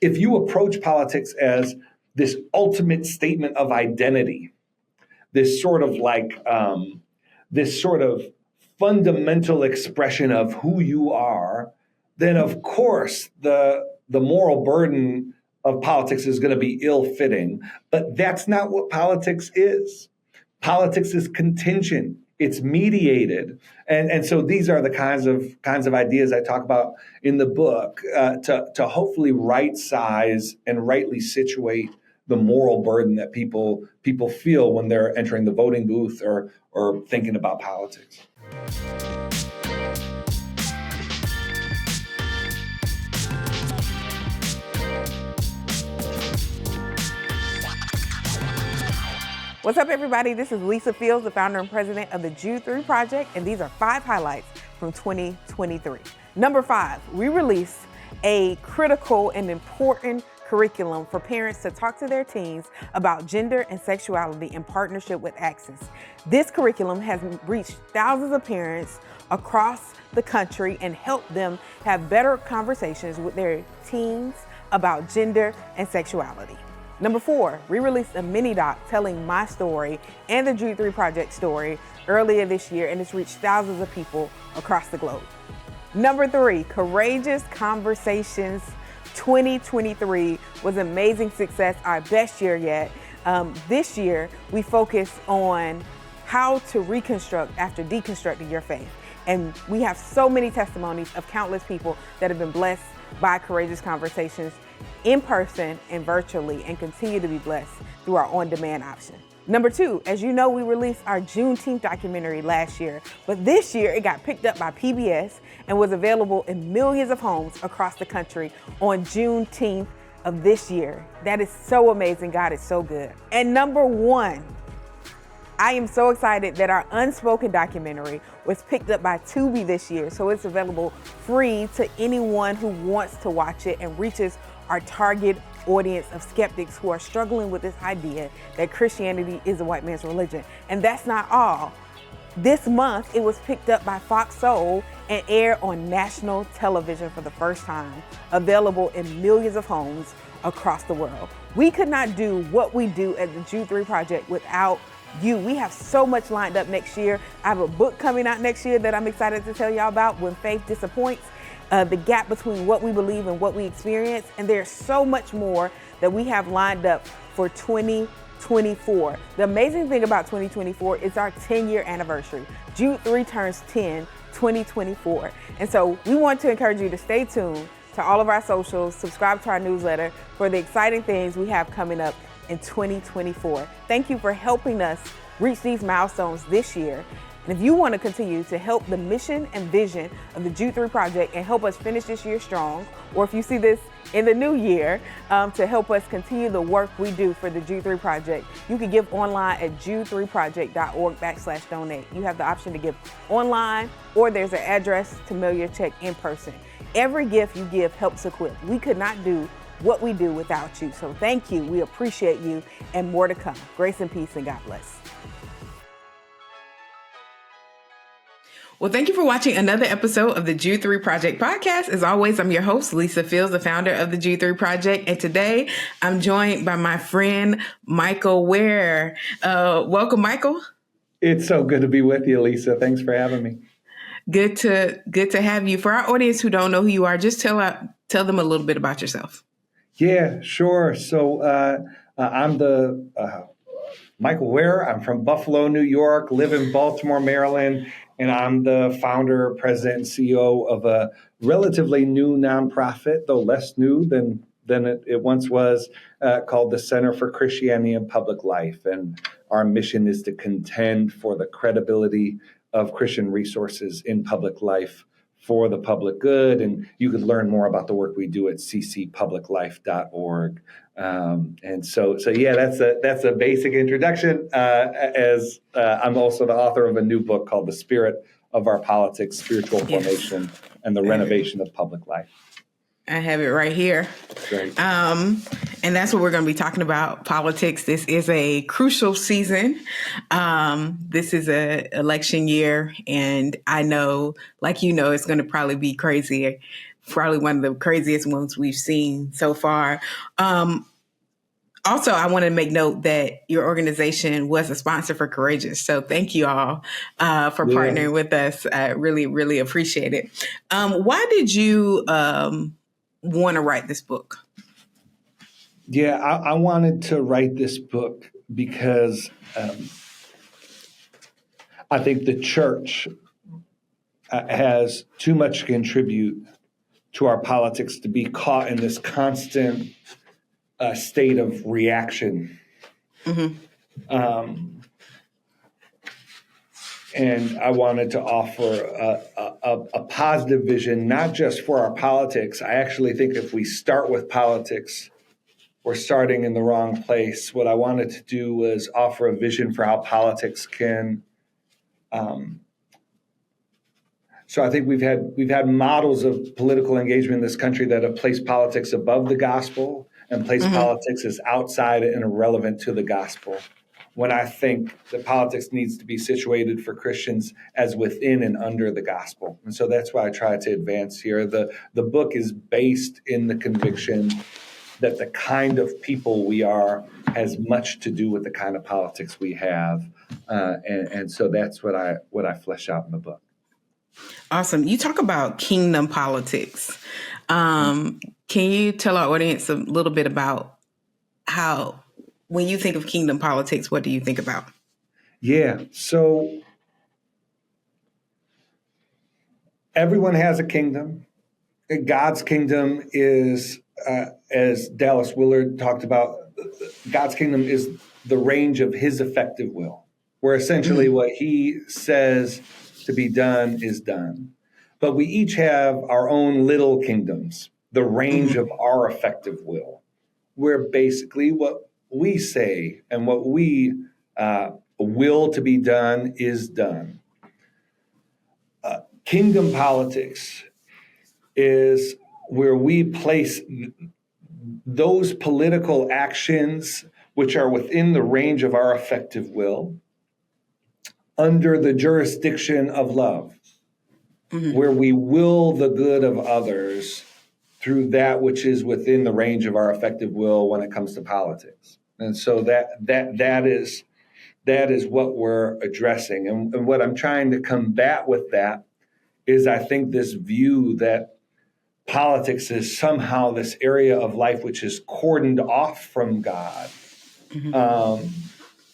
If you approach politics as this ultimate statement of identity, this sort of fundamental expression of who you are, then of course the moral burden of politics is going to be ill-fitting. But that's not what politics is. Politics is contingent. It's mediated. And so these are the kinds of ideas I talk about in the book to hopefully right size and rightly situate the moral burden that people feel when they're entering the voting booth or thinking about politics. What's up, everybody? This is Lisa Fields, the founder and president of the Jude 3 Project, and these are 5 highlights from 2023. Number 5, we released a critical and important curriculum for parents to talk to their teens about gender and sexuality in partnership with Access. This curriculum has reached thousands of parents across the country and helped them have better conversations with their teens about gender and sexuality. Number 4, we released a mini doc telling my story and the Jude 3 Project story earlier this year, and it's reached thousands of people across the globe. Number 3, Courageous Conversations 2023 was an amazing success, our best year yet. This year, we focused on how to reconstruct after deconstructing your faith. And we have so many testimonies of countless people that have been blessed by Courageous Conversations in person and virtually, and continue to be blessed through our on-demand option. Number 2, as you know, we released our Juneteenth documentary last year, but this year it got picked up by PBS and was available in millions of homes across the country on Juneteenth of this year. That is so amazing. God is so good. And number 1, I am so excited that our Unspoken documentary was picked up by Tubi this year, so it's available free to anyone who wants to watch it and reaches our target audience of skeptics who are struggling with this idea that Christianity is a white man's religion. And that's not all. This month, it was picked up by Fox Soul and aired on national television for the first time, available in millions of homes across the world. We could not do what we do at the Jude 3 Project without you. We have so much lined up next year. I have a book coming out next year that I'm excited to tell y'all about, When Faith Disappoints, the gap between what we believe and what we experience. And there's so much more that we have lined up for 2024. The amazing thing about 2024 is our 10-year anniversary. Jude 3 turns 10, 2024. And so we want to encourage you to stay tuned to all of our socials, subscribe to our newsletter for the exciting things we have coming up in 2024. Thank you for helping us reach these milestones this year. And if you want to continue to help the mission and vision of the Jude 3 Project and help us finish this year strong, or if you see this in the new year to help us continue the work we do for the Jude 3 Project, you can give online at jude3project.org/donate. You have the option to give online, or there's an address to mail your check in person. Every gift you give helps equip. We could not do what we do without you. So thank you. We appreciate you, and more to come. Grace and peace, and God bless. Well, thank you for watching another episode of the Jude 3 Project podcast. As always, I'm your host, Lisa Fields, the founder of the Jude 3 Project. And today I'm joined by my friend, Michael Ware. Welcome, Michael. It's so good to be with you, Lisa. Thanks for having me. Good to have you. For our audience who don't know who you are, just tell them a little bit about yourself. Yeah, sure. So I'm the Michael Ware. I'm from Buffalo, New York, live in Baltimore, Maryland, and I'm the founder, president, and CEO of a relatively new nonprofit, though less new than it once was, called the Center for Christianity and Public Life. And our mission is to contend for the credibility of Christian resources in public life for the public good. And you can learn more about the work we do at ccpubliclife.org. And so yeah, that's a basic introduction. As I'm also the author of a new book called The Spirit of Our Politics, Spiritual Formation and the Renovation of Public Life. I have it right here. Great. And that's what we're going to be talking about, politics. This is a crucial season. This is an election year, and I know, like you know, it's going to probably be crazy probably one of the craziest ones we've seen so far. Also, I want to make note that your organization was a sponsor for Courageous. So thank you all for partnering with us. I really, really appreciate it. Why did you want to write this book? Yeah, I wanted to write this book because I think the church has too much to contribute to our politics to be caught in this constant state of reaction. And I wanted to offer a positive vision, not just for our politics. I actually think if we start with politics, we're starting in the wrong place. What I wanted to do was offer a vision for how politics can. So I think we've had models of political engagement in this country that have placed politics above the gospel and placed politics as outside and irrelevant to the gospel. When I think that politics needs to be situated for Christians as within and under the gospel. And so that's why I try to advance here. The book is based in the conviction that the kind of people we are has much to do with the kind of politics we have. And so that's what I flesh out in the book. Awesome. You talk about kingdom politics. Can you tell our audience a little bit about how, when you think of kingdom politics, what do you think about? Yeah. So everyone has a kingdom. God's kingdom is, as Dallas Willard talked about, God's kingdom is the range of his effective will, where essentially what he says to be done is done. But we each have our own little kingdoms, the range of our effective will, where basically what we say and what we will to be done is done. Kingdom politics is where we place those political actions which are within the range of our effective will under the jurisdiction of love, where we will the good of others through that which is within the range of our effective will when it comes to politics. And so that is what we're addressing. And what I'm trying to combat with that is I think this view that politics is somehow this area of life which is cordoned off from God.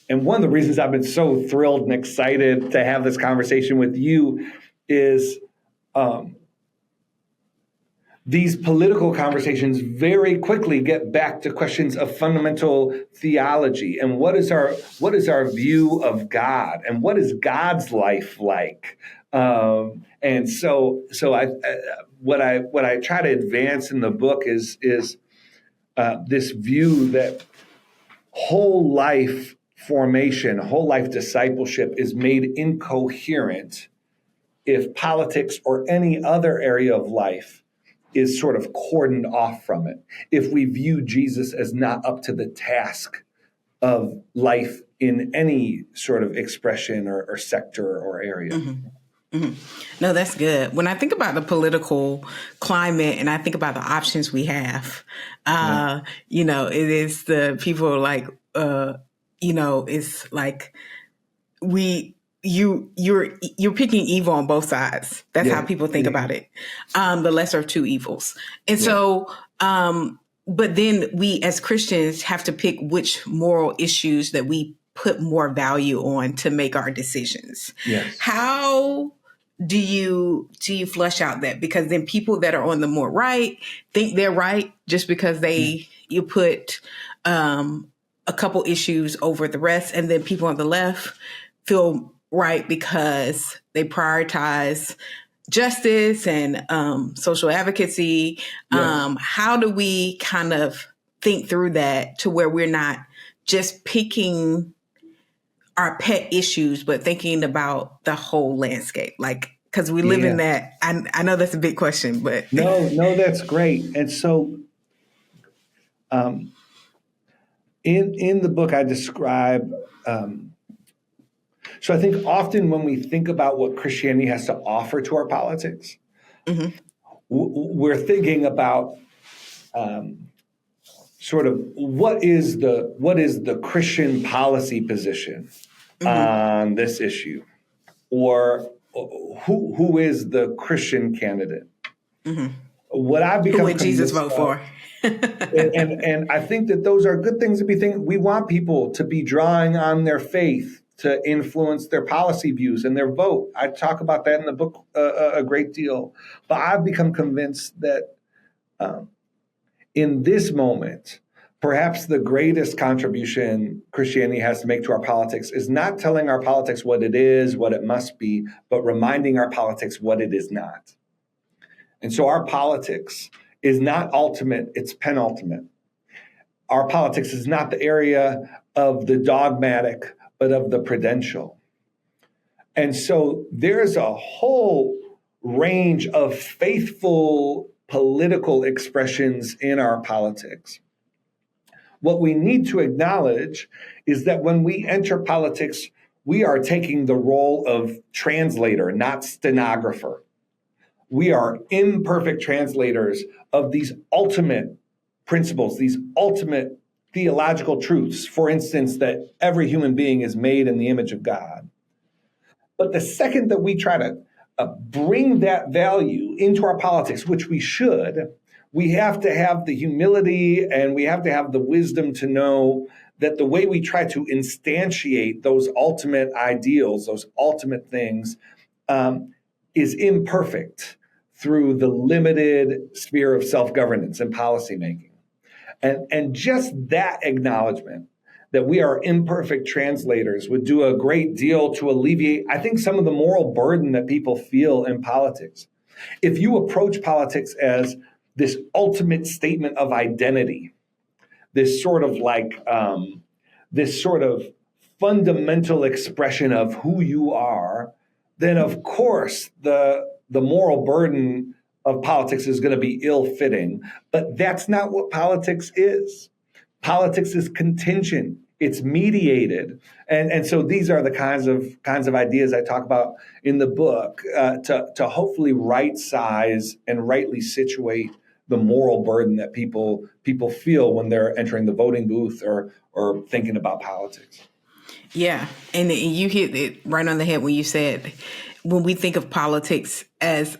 And one of the reasons I've been so thrilled and excited to have this conversation with you is these political conversations very quickly get back to questions of fundamental theology and what is our view of God and what is God's life like. And so what I try to advance in the book is this view that whole life formation, whole life discipleship is made incoherent if politics or any other area of life is sort of cordoned off from it. If we view Jesus as not up to the task of life in any sort of expression or sector or area. No, that's good. When I think about the political climate and I think about the options we have, it is the people like, it's like you're picking evil on both sides. That's how people think about it. The lesser of two evils. And so, but then we as Christians have to pick which moral issues that we put more value on to make our decisions. Yes. How do you flesh out that? Because then people that are on the more right think they're right just because you put a couple issues over the rest, and then people on the left feel right because they prioritize justice and social advocacy. How do we kind of think through that to where we're not just picking our pet issues, but thinking about the whole landscape? Like, because we live in that. I know that's a big question, but no, that's great. And so, in the book, I describe. So I think often when we think about what Christianity has to offer to our politics, we're thinking about sort of what is the Christian policy position on this issue, or who is the Christian candidate? What I've become Who would Jesus convinced vote of, for? and I think that those are good things to be thinking. We want people to be drawing on their faith to influence their policy views and their vote. I talk about that in the book a great deal. But I've become convinced that in this moment, perhaps the greatest contribution Christianity has to make to our politics is not telling our politics what it is, what it must be, but reminding our politics what it is not. And so our politics is not ultimate, it's penultimate. Our politics is not the area of the dogmatic, but of the prudential. And so there's a whole range of faithful political expressions in our politics. What we need to acknowledge is that when we enter politics, we are taking the role of translator, not stenographer. We are imperfect translators of these ultimate principles, these ultimate theological truths. For instance, that every human being is made in the image of God. But the second that we try to bring that value into our politics, which we should, we have to have the humility and we have to have the wisdom to know that the way we try to instantiate those ultimate ideals, those ultimate things, is imperfect through the limited sphere of self-governance and policymaking. And just that acknowledgement that we are imperfect translators would do a great deal to alleviate, I think, some of the moral burden that people feel in politics. If you approach politics as this ultimate statement of identity, this sort of fundamental expression of who you are, then of course the moral burden of politics is going to be ill-fitting. But that's not what politics is. Politics is contingent. It's mediated. And so these are the kinds of ideas I talk about in the book to hopefully right size and rightly situate the moral burden that people feel when they're entering the voting booth or thinking about politics. Yeah. And you hit it right on the head when you said, when we think of politics as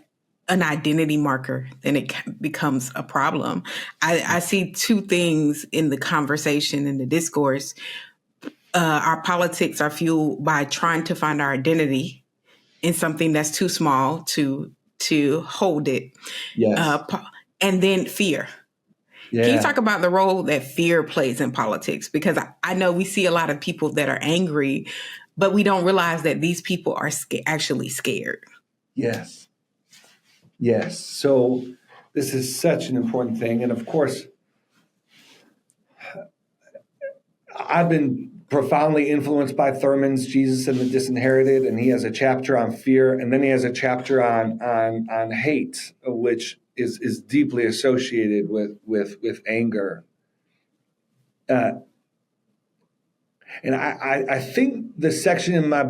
an identity marker, then it becomes a problem. I see two things in the conversation, in the discourse. Our politics are fueled by trying to find our identity in something that's too small to hold it. Yes. And then fear. Yeah. Can you talk about the role that fear plays in politics? Because I know we see a lot of people that are angry, but we don't realize that these people are actually scared. Yes. Yes. So this is such an important thing. And of course, I've been profoundly influenced by Thurman's Jesus and the Disinherited, and he has a chapter on fear, and then he has a chapter on hate, which is deeply associated with anger. And I think the section I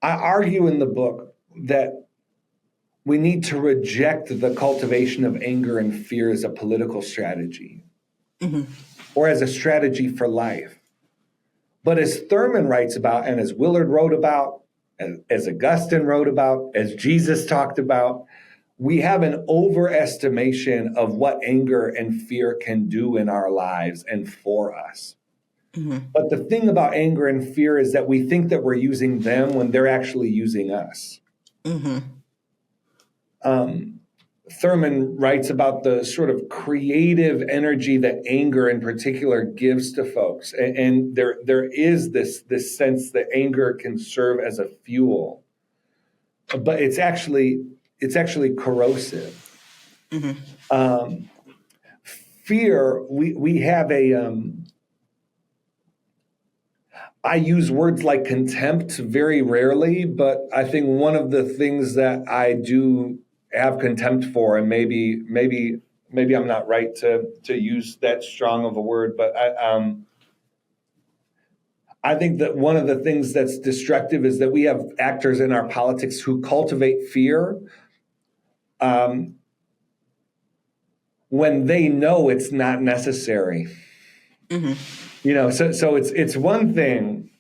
argue in the book that we need to reject the cultivation of anger and fear as a political strategy or as a strategy for life. But as Thurman writes about, and as Willard wrote about, as Augustine wrote about, as Jesus talked about, we have an overestimation of what anger and fear can do in our lives and for us. But the thing about anger and fear is that we think that we're using them when they're actually using us. Thurman writes about the sort of creative energy that anger in particular gives to folks. And there is this sense that anger can serve as a fuel, but it's actually corrosive. Fear, we have I use words like contempt very rarely, but I think one of the things that I do have contempt for, and maybe I'm not right to use that strong of a word, but I think that one of the things that's destructive is that we have actors in our politics who cultivate fear when they know it's not necessary. So it's one thing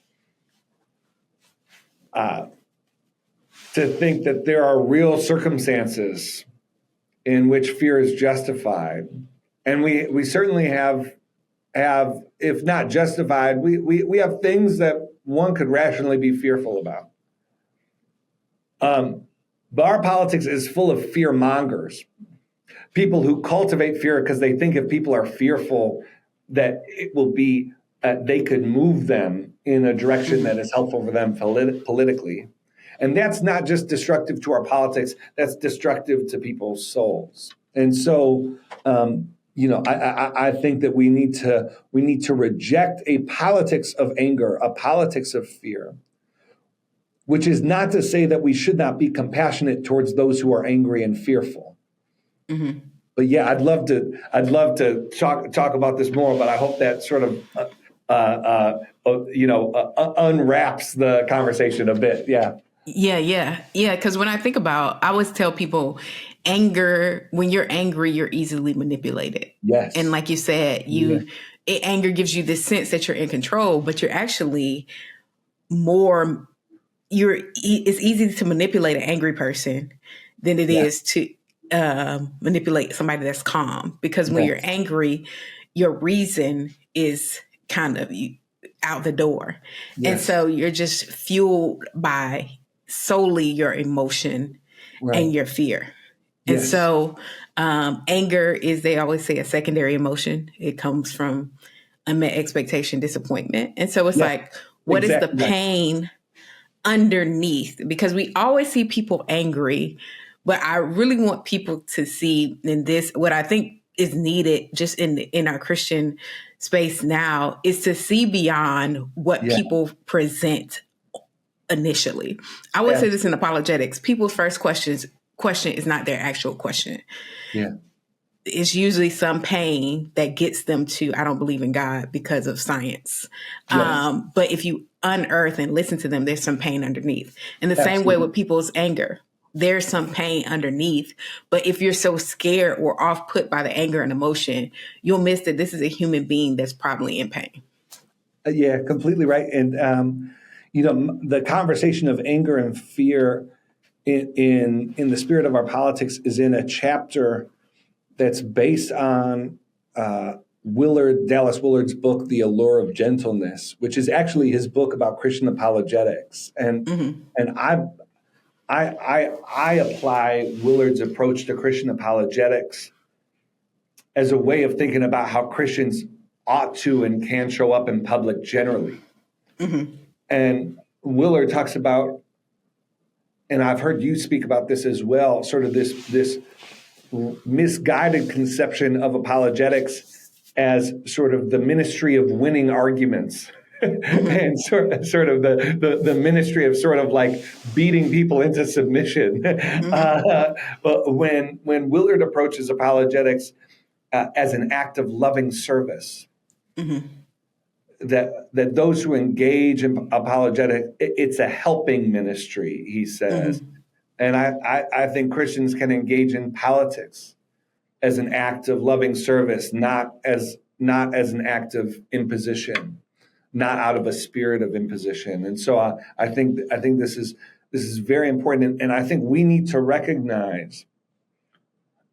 to think that there are real circumstances in which fear is justified, and we certainly have, if not justified, we have things that one could rationally be fearful about. But our politics is full of fear mongers, people who cultivate fear because they think if people are fearful, that it will be they could move them in a direction that is helpful for them politically. And that's not just destructive to our politics, that's destructive to people's souls. And so, I think that we need to reject a politics of anger, a politics of fear, which is not to say that we should not be compassionate towards those who are angry and fearful. But yeah, I'd love to talk about this more, but I hope that sort of unwraps the conversation a bit. Yeah. Yeah. Because when I think about, I always tell people, anger, when you're angry, you're easily manipulated. Yes. And like you said, anger gives you this sense that you're in control, but you're actually it's easy to manipulate an angry person than it is to manipulate somebody that's calm. Because when you're angry, your reason is kind of out the door. Yes. And so you're just fueled by solely your emotion and your fear. And so anger is, they always say, a secondary emotion. It comes from unmet expectation, disappointment. And so it's like, what is the pain underneath? Because we always see people angry, but I really want people to see in this, what I think is needed just in our Christian space now, is to see beyond what people present initially. I would say this in apologetics: people's first question is not their actual question. It's usually some pain that gets them to, I don't believe in God because of science. But if you unearth and listen to them, there's some pain underneath. In the same way with people's anger, there's some pain underneath. But if you're so scared or off put by the anger and emotion, you'll miss that this is a human being that's probably in pain. Yeah, completely right. And, the conversation of anger and fear in the spirit of our politics is in a chapter that's based on Dallas Willard's book, The Allure of Gentleness, which is actually his book about Christian apologetics. And I apply Willard's approach to Christian apologetics as a way of thinking about how Christians ought to and can show up in public generally. And Willard talks about, and I've heard you speak about this as well, sort of this misguided conception of apologetics as sort of the ministry of winning arguments. And sort of the ministry of sort of like beating people into submission. But when Willard approaches apologetics as an act of loving service, that those who engage in apologetics, it's a helping ministry, he says. And I think Christians can engage in politics as an act of loving service, not as an act of imposition, not out of a spirit of imposition. And so I think this is very important. And I think we need to recognize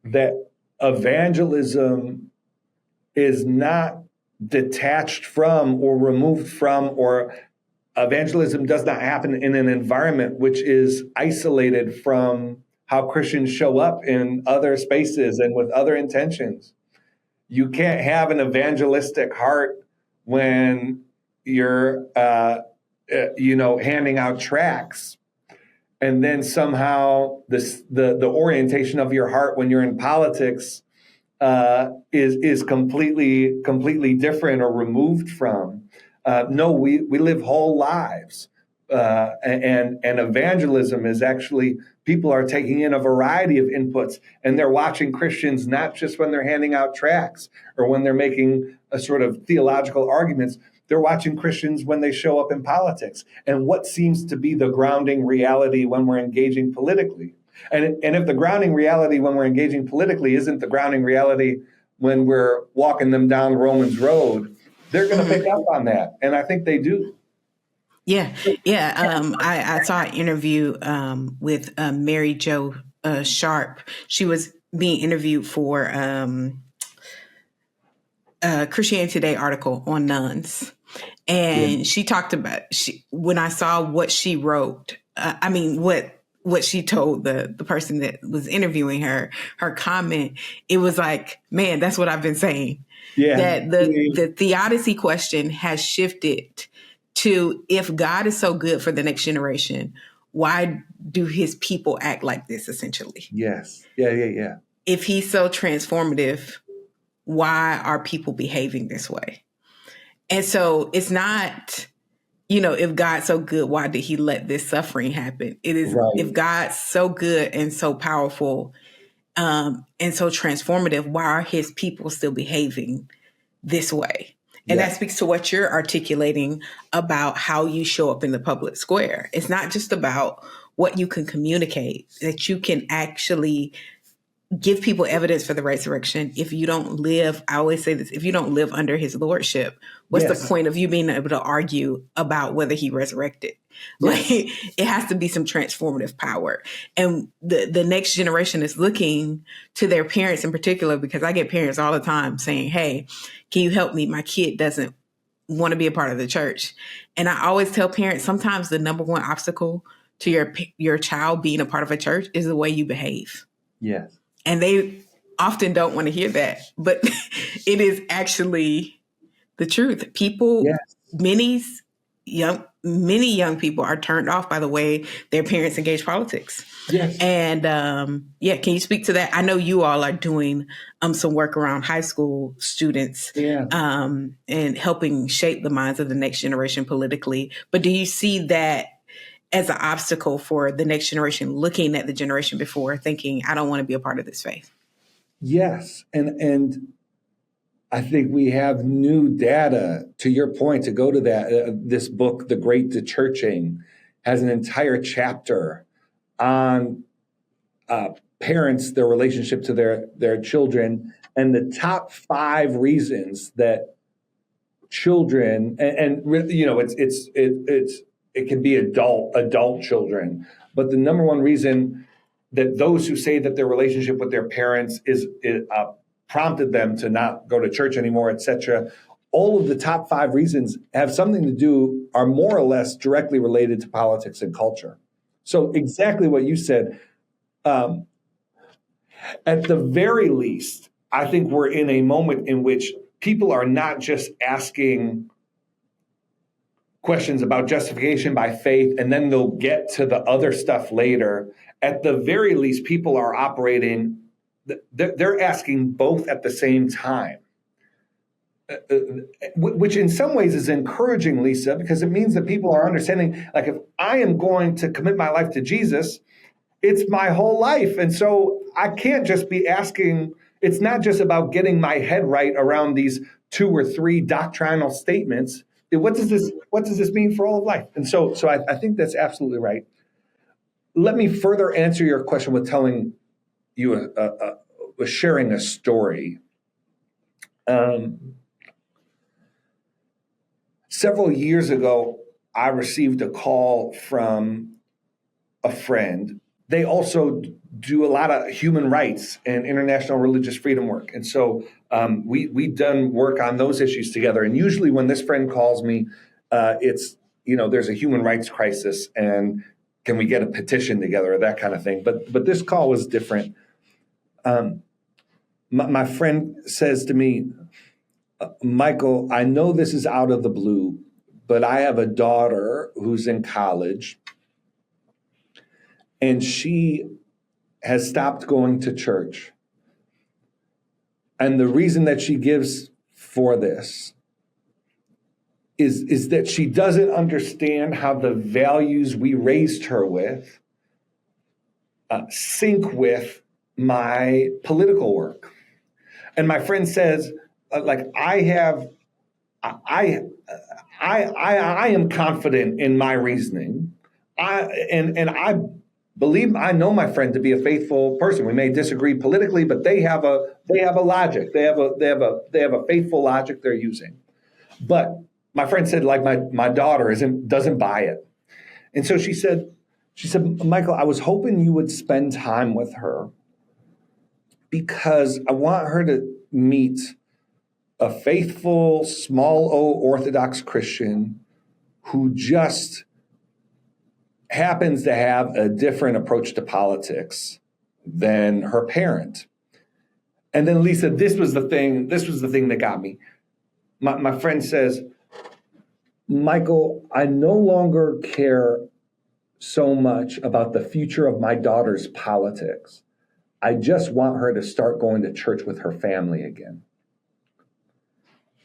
that evangelism is not detached from or removed from, or evangelism does not happen in an environment which is isolated from how Christians show up in other spaces and with other intentions. You can't have an evangelistic heart when you're, handing out tracts, and then somehow the orientation of your heart when you're in politics is completely different or removed from. No, we live whole lives, and evangelism is actually, people are taking in a variety of inputs, and they're watching Christians not just when they're handing out tracts or when they're making a sort of theological arguments. They're watching Christians when they show up in politics, and what seems to be the grounding reality when we're engaging politically. And if the grounding reality when we're engaging politically isn't the grounding reality when we're walking them down Romans Road, they're going to pick up on that. And I think they do. Yeah. I saw an interview with Mary Jo Sharp. She was being interviewed for Christianity Today article on nuns. And she talked about, when I saw what she wrote, what she told the person that was interviewing her comment, it was like, man, that's what I've been saying. Yeah. That the theodicy question has shifted to, if God is so good for the next generation, why do his people act like this, essentially? Yes. Yeah. If he's so transformative, why are people behaving this way? And so it's not, if God's so good, why did he let this suffering happen? It is, right. If God's so good and so powerful and so transformative, why are his people still behaving this way? And that speaks to what you're articulating about how you show up in the public square. It's not just about what you can communicate, that you can actually give people evidence for the resurrection. If you don't live, I always say this, if you don't live under his lordship, what's the point of you being able to argue about whether he resurrected? Like, it has to be some transformative power. And the next generation is looking to their parents in particular, because I get parents all the time saying, hey, can you help me? My kid doesn't want to be a part of the church. And I always tell parents, sometimes the number one obstacle to your child being a part of a church is the way you behave. Yes. And they often don't want to hear that, but it is actually the truth. People, many young people are turned off by the way their parents engage politics. Yes. And can you speak to that? I know you all are doing some work around high school students and helping shape the minds of the next generation politically. But do you see that as an obstacle for the next generation looking at the generation before, thinking, I don't want to be a part of this faith? Yes. And I think we have new data, to your point, to go to that. This book, The Great Dechurching, has an entire chapter on parents, their relationship to their children, and the top 5 reasons that children, it can be adult children, but the number one reason that those who say that their relationship with their parents is prompted them to not go to church anymore, etc. All of the top 5 reasons have something to do, are more or less directly related to politics and culture. So exactly what you said. At the very least, I think we're in a moment in which people are not just asking questions about justification by faith, and then they'll get to the other stuff later. At the very least, people are operating, they're asking both at the same time, which in some ways is encouraging, Lisa, because it means that people are understanding, like, if I am going to commit my life to Jesus, it's my whole life. And so I can't just be asking, it's not just about getting my head right around these 2 or 3 doctrinal statements. What does this mean for all of life? And so I think that's absolutely right. Let me further answer your question with telling you, with sharing a story. Several years ago, I received a call from a friend. They also do a lot of human rights and international religious freedom work. And so we've done work on those issues together. And usually when this friend calls me, it's, there's a human rights crisis and can we get a petition together or that kind of thing. But this call was different. My friend says to me, Michael, I know this is out of the blue, but I have a daughter who's in college and she has stopped going to church. And the reason that she gives for this is that she doesn't understand how the values we raised her with sync with my political work. And my friend says, I am confident in my reasoning. I believe I know my friend to be a faithful person. We may disagree politically, but they have a logic. They have a faithful logic they're using. But my friend said, like, my daughter doesn't buy it. And so she said, Michael, I was hoping you would spend time with her because I want her to meet a faithful, small O Orthodox Christian who just happens to have a different approach to politics than her parent. And then Lisa, this was the thing that got me. My friend says, Michael, I no longer care so much about the future of my daughter's politics. I just want her to start going to church with her family again.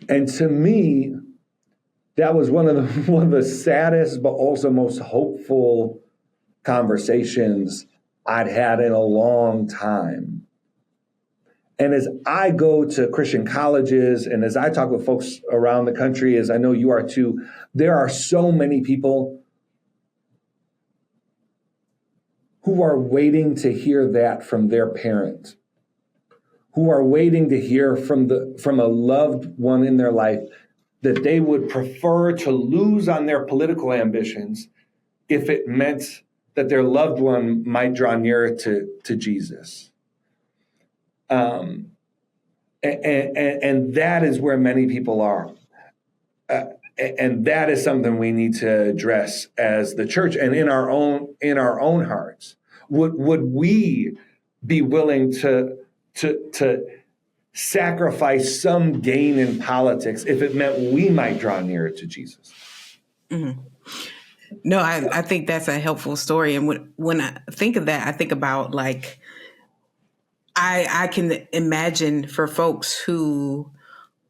And to me, that was one of the saddest, but also most hopeful conversations I'd had in a long time. And as I go to Christian colleges and as I talk with folks around the country, as I know you are too, there are so many people who are waiting to hear that from their parent, who are waiting to hear from a loved one in their life that they would prefer to lose on their political ambitions if it meant that their loved one might draw nearer to Jesus. And that is where many people are. And that is something we need to address as the church and in our own hearts. Would we be willing to sacrifice some gain in politics if it meant we might draw nearer to Jesus? Mm-hmm. No, I think that's a helpful story. And when I think of that, I think about like, I can imagine for folks who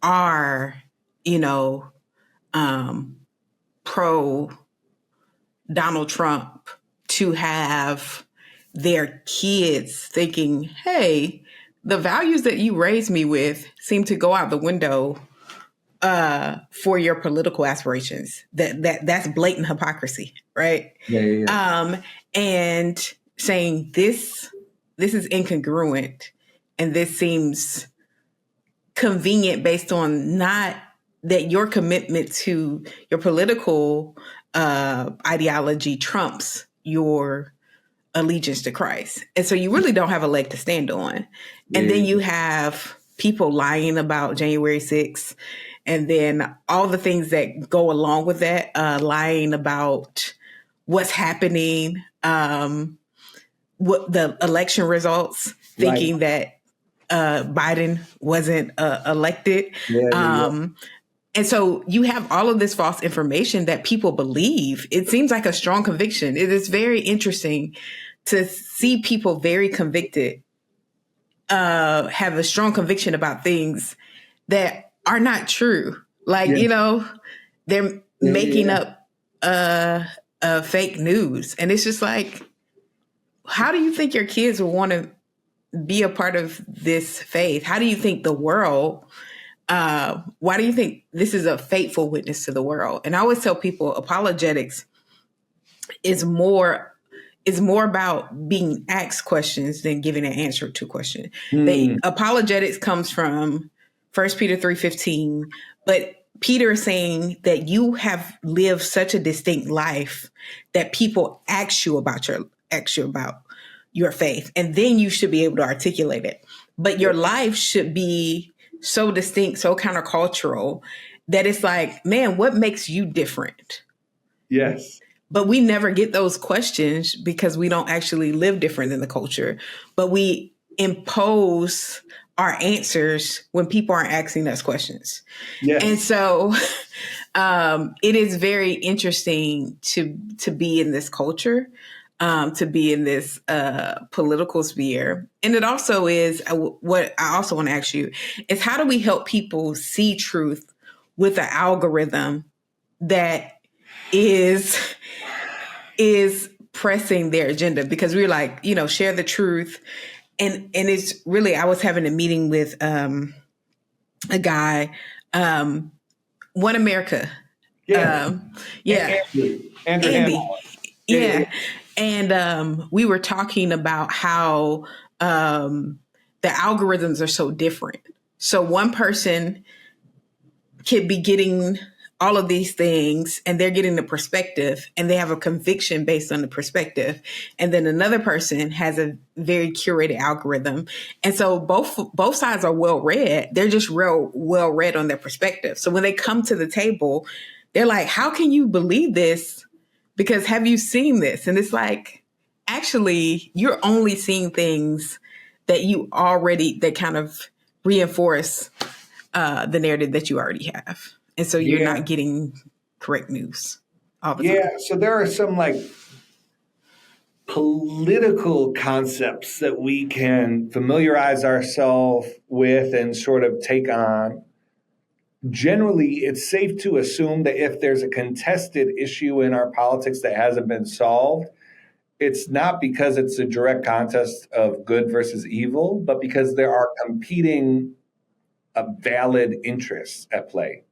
are, pro Donald Trump to have their kids thinking, hey, the values that you raised me with seem to go out the window for your political aspirations. That's blatant hypocrisy, right? Yeah. And saying this is incongruent and this seems convenient based on not that your commitment to your political ideology trumps your allegiance to Christ. And so you really don't have a leg to stand on. And then you have people lying about January 6th and then all the things that go along with that, lying about what's happening, what the election results, thinking that Biden wasn't elected. And so you have all of this false information that people believe. It seems like a strong conviction. It is very interesting to see people very convicted, have a strong conviction about things that are not true. Like, they're making up fake news. And it's just like, how do you think your kids will want to be a part of this faith? How do you think the world, why do you think this is a faithful witness to the world? And I always tell people apologetics is more about being asked questions than giving an answer to questions. Apologetics comes from 1 Peter 3:15, but Peter is saying that you have lived such a distinct life that people ask you about your faith, and then you should be able to articulate it. But your life should be so distinct, so countercultural that it's like, man, what makes you different? Yes. But we never get those questions because we don't actually live different than the culture. But we impose our answers when people aren't asking us questions. Yes. And so it is very interesting to be in this culture, to be in this political sphere. And it also is what I also want to ask you is, how do we help people see truth with an algorithm that is pressing their agenda? Because we're like, share the truth. And it's really, I was having a meeting with a guy, One America. Andy. Yeah. And we were talking about how the algorithms are so different. So one person could be getting all of these things and they're getting the perspective and they have a conviction based on the perspective. And then another person has a very curated algorithm. And so both sides are well read. They're just real well read on their perspective. So when they come to the table, they're like, how can you believe this? Because have you seen this? And it's like, actually, you're only seeing things that that kind of reinforce the narrative that you already have. And so you're not getting correct news all the time. Yeah. So there are some like political concepts that we can familiarize ourselves with and sort of take on. Generally, it's safe to assume that if there's a contested issue in our politics that hasn't been solved, it's not because it's a direct contest of good versus evil, but because there are competing valid interests at play.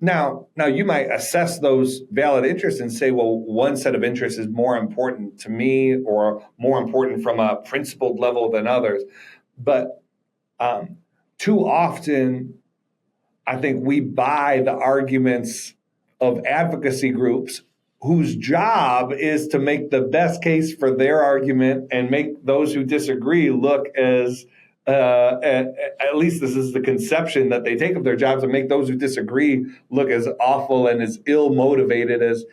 Now you might assess those valid interests and say, well, one set of interests is more important to me or more important from a principled level than others. But too often, I think we buy the arguments of advocacy groups whose job is to make the best case for their argument and make those who disagree look as at least this is the conception that they take of their jobs, and make those who disagree look as awful and as ill motivated as.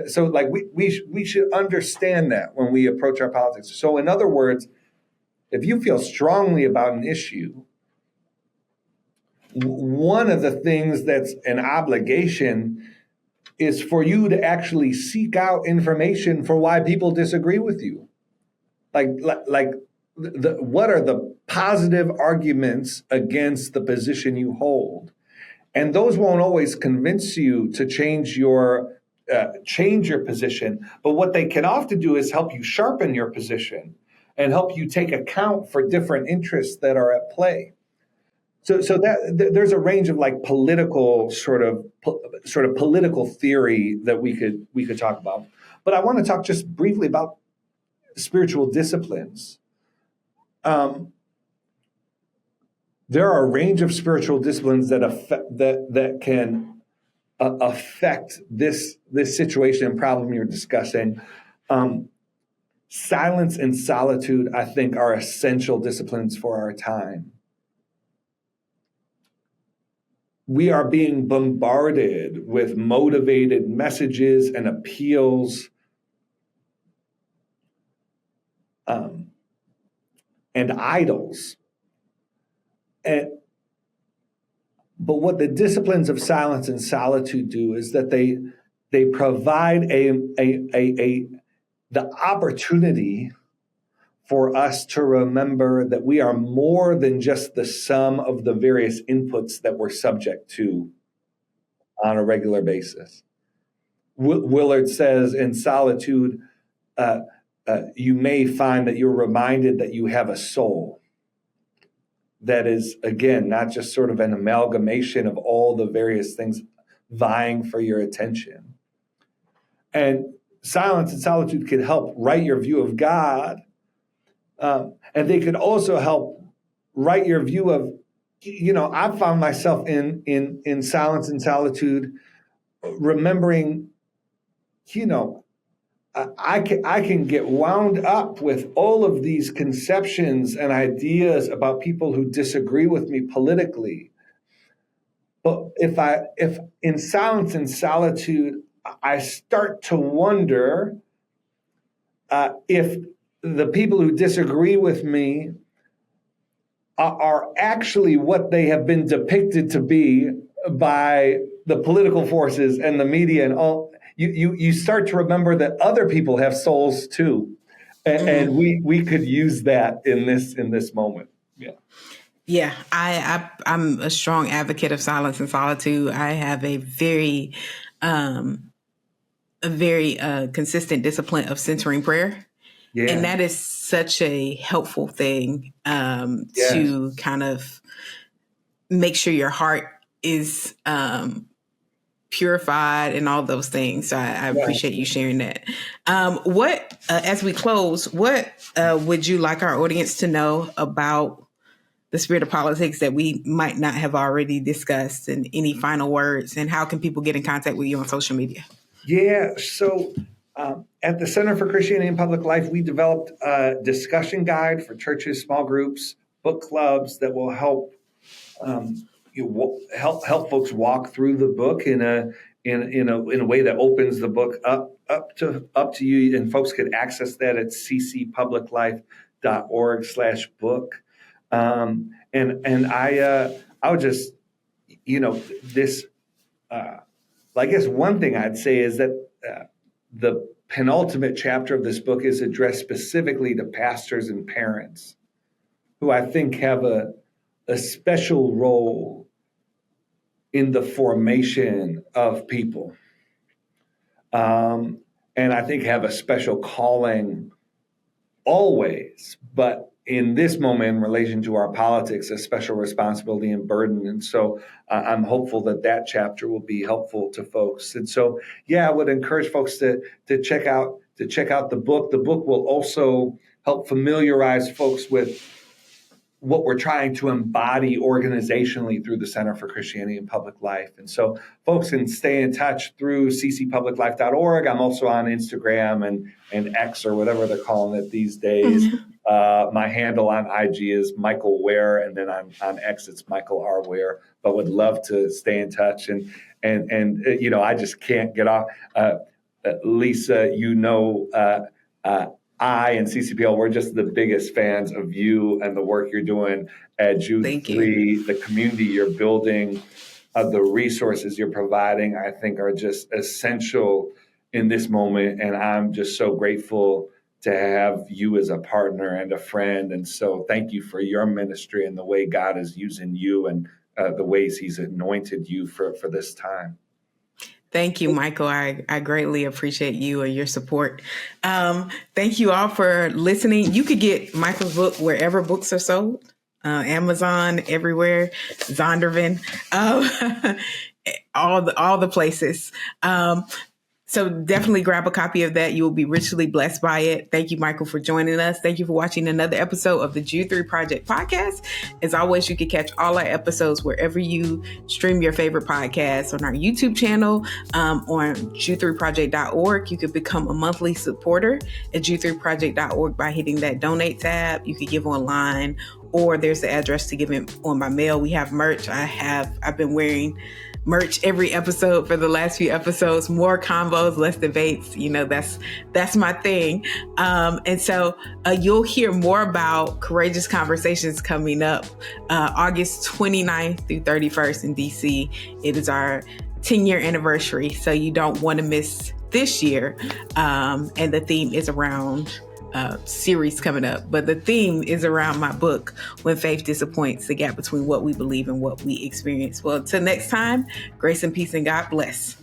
So, like we should understand that when we approach our politics. So, in other words, if you feel strongly about an issue, one of the things that's an obligation is for you to actually seek out information for why people disagree with you. What are the positive arguments against the position you hold? And those won't always convince you to change your position. But what they can often do is help you sharpen your position and help you take account for different interests that are at play. So that there's a range of like political sort of political theory that we could talk about. But I want to talk just briefly about spiritual disciplines. There are a range of spiritual disciplines that can affect this situation and problem you're discussing. Silence and solitude, I think, are essential disciplines for our time. We are being bombarded with motivated messages and appeals, and idols. But what the disciplines of silence and solitude do is that they provide the opportunity for us to remember that we are more than just the sum of the various inputs that we're subject to on a regular basis. Willard says in solitude, you may find that you're reminded that you have a soul that is, again, not just sort of an amalgamation of all the various things vying for your attention. And silence and solitude can help right your view of God. And they could also help right your view of, I've found myself in silence and solitude, remembering, I can get wound up with all of these conceptions and ideas about people who disagree with me politically. But if in silence and solitude, I start to wonder if the people who disagree with me are actually what they have been depicted to be by the political forces and the media and all. You start to remember that other people have souls too, and we could use that in this moment. Yeah, I'm a strong advocate of silence and solitude. I have a very consistent discipline of centering prayer. Yeah. And that is such a helpful thing to kind of make sure your heart is purified and all those things. So I appreciate you sharing that. As we close, what would you like our audience to know about the spirit of politics that we might not have already discussed, and any final words, and how can people get in contact with you on social media? Yeah, so at the Center for Christianity and Public Life, we developed a discussion guide for churches, small groups, book clubs that will help help folks walk through the book in a way that opens the book up to you, and folks can access that at ccpubliclife.org/book. And I would just, this, I guess one thing I'd say is that the penultimate chapter of this book is addressed specifically to pastors and parents who I think have a special role in the formation of people. And I think have a special calling always, but in this moment, in relation to our politics, a special responsibility and burden. And so I'm hopeful that chapter will be helpful to folks. And so, I would encourage folks to check out the book. The book will also help familiarize folks with what we're trying to embody organizationally through the Center for Christianity and Public Life. And so folks can stay in touch through ccpubliclife.org. I'm also on Instagram and X, or whatever they're calling it these days. My handle on IG is Michael Ware, and then on X it's Michael R. Ware. But would love to stay in touch. And I just can't get off. Lisa, I and CCPL, we're just the biggest fans of you and the work you're doing at Jude 3, the community you're building, the resources you're providing, I think are just essential in this moment. And I'm just so grateful to have you as a partner and a friend. And so thank you for your ministry and the way God is using you, and the ways he's anointed you for this time. Thank you, Michael. I greatly appreciate you and your support. Thank you all for listening. You could get Michael's book wherever books are sold, Amazon, everywhere, Zondervan, all the places. So definitely grab a copy of that. You will be richly blessed by it. Thank you, Michael, for joining us. Thank you for watching another episode of the Jude 3 Project podcast. As always, you can catch all our episodes wherever you stream your favorite podcasts, on our YouTube channel, on jude3project.org. You could become a monthly supporter at jude3project.org by hitting that donate tab. You could give online, or there's the address to give it on by mail. We have merch. I've been wearing merch every episode for the last few episodes. More combos, less debates. That's my thing. And so you'll hear more about Courageous Conversations coming up August 29th through 31st in DC. It is our 10-year anniversary, so you don't want to miss this year. And the theme is around series coming up, but the theme is around my book, When Faith Disappoints: The Gap Between What We Believe and What We Experience. Well, till next time, grace and peace and God bless.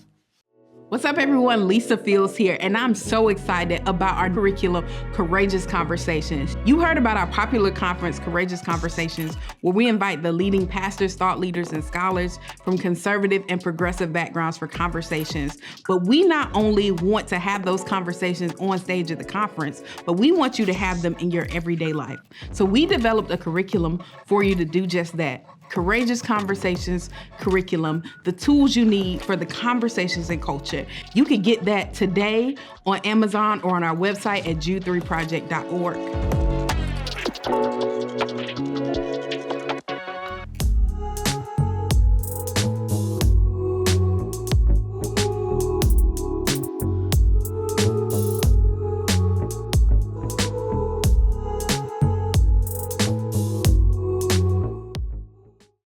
What's up, everyone? Lisa Fields here, and I'm so excited about our curriculum, Courageous Conversations. You heard about our popular conference, Courageous Conversations, where we invite the leading pastors, thought leaders, and scholars from conservative and progressive backgrounds for conversations. But we not only want to have those conversations on stage at the conference, but we want you to have them in your everyday life. So we developed a curriculum for you to do just that. Courageous Conversations curriculum, the tools you need for the conversations and culture. You can get that today on Amazon or on our website at jude3project.org.